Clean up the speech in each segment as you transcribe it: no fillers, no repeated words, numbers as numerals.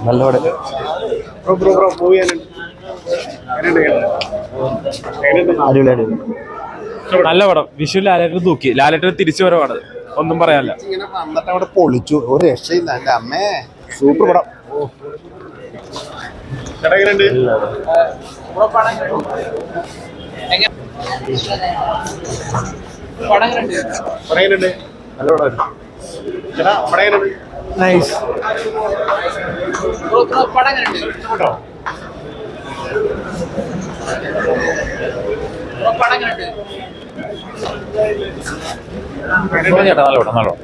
നല്ല പടം. നല്ല പടം. വിഷു ലാലേട്ടൻ തൂക്കി. ലാലേട്ടൻ തിരിച്ചു വരവാണ്, ഒന്നും പറയാനില്ല. വന്നിട്ട് അവിടെ പൊളിച്ചു, ഒരു രക്ഷയില്ല. എന്റെ അമ്മേ, സൂപ്പർ പടം. നൈസ്. ചേട്ടാ നല്ല പടം, നല്ല പടം.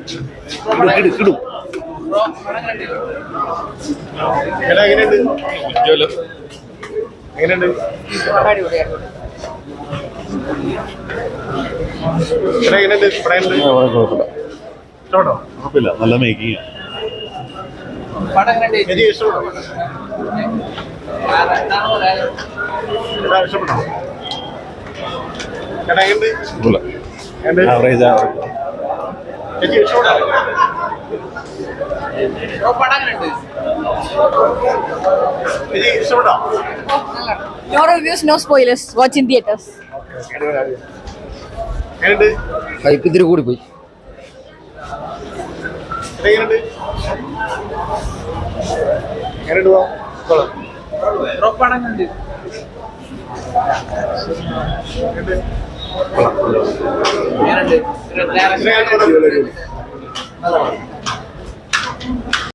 കുഴപ്പമില്ല, നല്ല making. No reviews, no spoilers. Watch in theaters. Hype ഇത്തിരി കൂടി പോയി. Padanger.